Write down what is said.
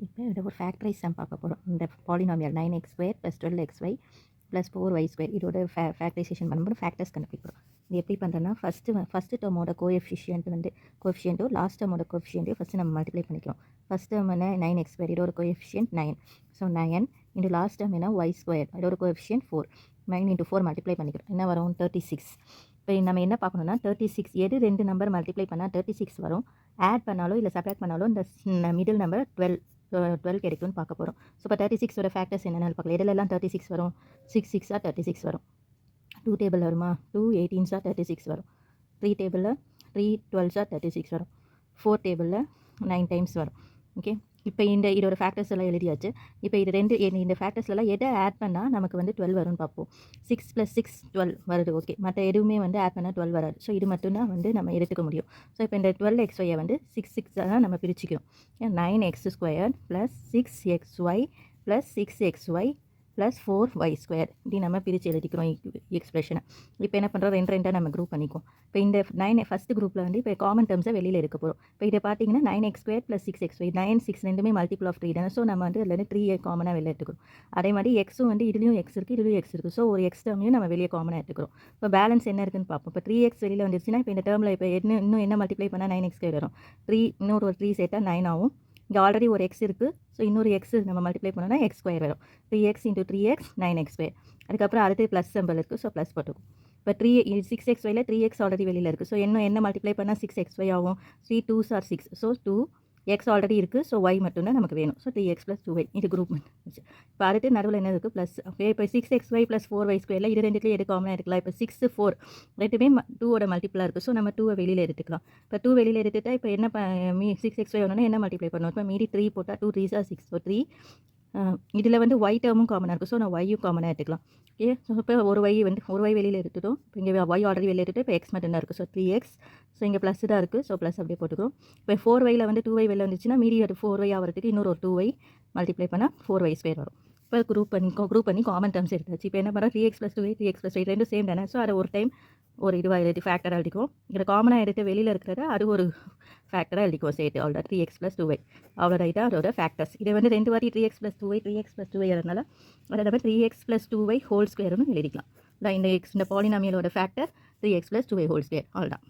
இப்போ இதை ஒரு ஃபேக்டரைஸ் சம் பார்க்க போகிறோம். இந்த பாலினாமியல் 9x² + 12xy + 4y², இதோட ஃபேக்டரைசேஷன் பண்ணும்போது ஃபேக்டர்ஸ் கண்டுபிடிக்கிறோம். இது எப்படி பண்ணுறோன்னா, ஃபஸ்ட்டு டேர்மோட கோஎஃபிஷியன்ட்டும் லாஸ்ட் டேர்மோட கோஎஃபிஷியன்ட்டையும் ஃபஸ்ட்டு நம்ம மல்டிப்ளை பண்ணிக்கிறோம். ஃபஸ்ட் டேர்ம் என்ன 9x², இதோட coefficient 9. So 9 into last term என்ன y², இதோட கோஎஃபிஷியன்ட் 4. 9 × 4 மல்டிப்ளை பண்ணிக்கிறோம். என்ன வரும்? 36. இப்போ நம்ம என்ன பார்க்கணும்னா, 36 எது ரெண்டு நம்பர் மல்டிப்ளை பண்ணால் 36 வரும், ஆட் பண்ணாலோ இல்லை சப்ராக்ட் பண்ணாலோ இந்த மிடில் நம்பர் 12 கிடைக்கும்னு பார்க்க போகிறோம். ஸோ இப்போ 36ஓட ஃபேக்டர்ஸ் என்னென்னு பார்க்கலாம். எதுலெல்லாம் 36 வரும்? 6 6 36 வரும். 2 டேபிள் வருமா? 2 18 36 வரும். 3 டேபிளில் 3 12 36 வரும். 4 டேபிளில் 9 டைம்ஸ் வரும். ஓகே, இப்போ இதோட ஃபேக்டர்ஸ் எல்லாம் எழுதியாச்சு. இப்போ இந்த ஃபேக்டர்ஸ்லாம் எதை ஆட் பண்ணால் நமக்கு வந்து 12 வரும்னு பார்ப்போம். 6 + 6 12 வருது. ஓகே, மற்ற எதுவுமே வந்து ஆட் பண்ணால் 12 வராது. ஸோ இது மட்டும்தான் வந்து நம்ம எடுத்துக்க முடியும். ஸோ இப்போ இந்த 12xy வந்து 6 தான் நம்ம பிரிச்சுக்கிறோம். 9x² + 6xy + 6xy + 4y², இப்படி நம்ம பிரித்து எழுதிக்கிறோம் எக்ஸ்பிரஷனை. இப்போ என்ன பண்ணுறோம்? ரெண்டாக நம்ம குரூப் பண்ணிக்கும். இப்போ இந்த 9 ஃபஸ்ட் குரூப்பில் வந்து இப்போ காமன் டேர்ம்ஸை வெளியில் எடுக்க போகிறோம். இப்போ இதை பார்த்தீங்கன்னா 9x² + 6xy, 9 6 ரெண்டுமே மல்டிபிள் ஆஃப் 3 தானே. ஸோ நம்ம வந்து அதில் 3 காமனாக வெளியே எடுத்துக்கிறோம். அதே மாதிரி எக்ஸும் வந்து இதுலேயும் எக்ஸ் இருக்குது, இதுலேயும் எக்ஸ் இருக்குது. ஸோ ஒரு எக்ஸ் டேர்மையும் நம்ம வெளியே காமனாக எடுத்துக்கிறோம். இப்போ பேலன்ஸ் என்ன இருக்குன்னு பார்ப்போம். இப்போ 3x வெளியில் வந்துருச்சுன்னா, இப்போ இந்த டேர்மில் இப்போ இன்னும் என்ன மல்டிப்ளை பண்ணால் 9x² வரும்? 3 இன்னொரு 3 சேர்த்தா 9 ஆகும். இங்கே ஆல்ரெடி ஒரு எக்ஸ் இருக்குது. ஸோ இன்னொரு எக்ஸ் நம்ம மல்டிப்ளை பண்ணோன்னா x² வரும். 3x × 3x 9x². அதுக்கப்புறம் அடுத்து ப்ளஸ் சிம்பிள் இருக்குது. ஸோ ப்ளஸ் போட்டுக்கும். இப்போ 6xyல 3x ஆல்ரெடி வெளியில் இருக்குது. ஸோ என்ன மல்டிப்ளை பண்ணால் 6xy ஆகும்? 3 2s are 6. So 2x already இருக்குது. ஸோ y மட்டும்தான் நமக்கு வேணும். ஸோ 3x + 2y, இது குரூப் வந்துச்சு. இப்போ அடுத்து நடுவில் என்ன இருக்குது? ப்ளஸ். ஓகே, இப்போ 6xy + 4y² இது ரெண்டுத்துலேயும் எது காமனாக எடுக்கலாம்? இப்போ 6 4 ரெண்டுமே 2ஓட மல்டிப்பிளாக இருக்குது. ஸோ நம்ம 2 வெளியில் எடுத்துக்கலாம். இப்போ 2 வெளியில் எடுத்துட்டா இப்போ என்ன 6xy வேணும்னா என்ன மல்டிப்ளை பண்ணுவோம்? இப்போ மீதி 3 போட்டால் 2 3s are 6. ஸோ 3 இதில் வந்து y டேர்மும் காமனாக இருக்குது. ஸோ நான் y-யும் காமனாக எடுத்துக்கலாம். ஓகே, ஸோ இப்போ ஒரு y வெளியில் எடுத்துட்டோம். இப்போ இங்கே y ஆல்ரெடி வெளியில் எடுத்துட்டு இப்போ x மட்டும்தான் இருக்குது. So 3x. ஸோ இங்கே ப்ளஸ் தான் இருக்குது. ஸோ ப்ளஸ் அப்படியே போட்டுக்கிறோம். இப்போ 4yல வந்து 2y வெளில வந்துச்சுன்னா மீதி ஒரு 4y ஆகிறதுக்கு இன்னொரு ஒரு 2y மல்டிப்ளை பண்ணால் 4y² வரும். இப்போ குரூப் பண்ணி காமன் டேர்ம்ஸ் எடுத்தாச்சு. இப்போ என்ன பண்ணுறோம்? 3x + 2y 3x + 2y ரெண்டும் சேம் தானே. ஸோ அதை ஒரு டைம் ஒரு இதுவாக எழுதி ஃபேக்டராக எழுதிக்குவோம். இதில் காமனாக எடுத்து வெளியில் இருக்கிறத அது ஒரு ஃபேக்டராக எழுதிக்குவோம் சேர்த்து. அவ்வளோ 3x + 2y அவ்வளோ ரைட்டாக அதோட ஃபேக்டர்ஸ். இதை வந்து 2 வாட்டி 3x + 2y 3x + 2y அதனால அதை நம்ம 3x + 2y ஹோல் ஸ்கொயர்னு எழுதிக்கலாம். இந்த பாலினாமியலோட factor 3x + 2y whole square. அவ்வளோதான்.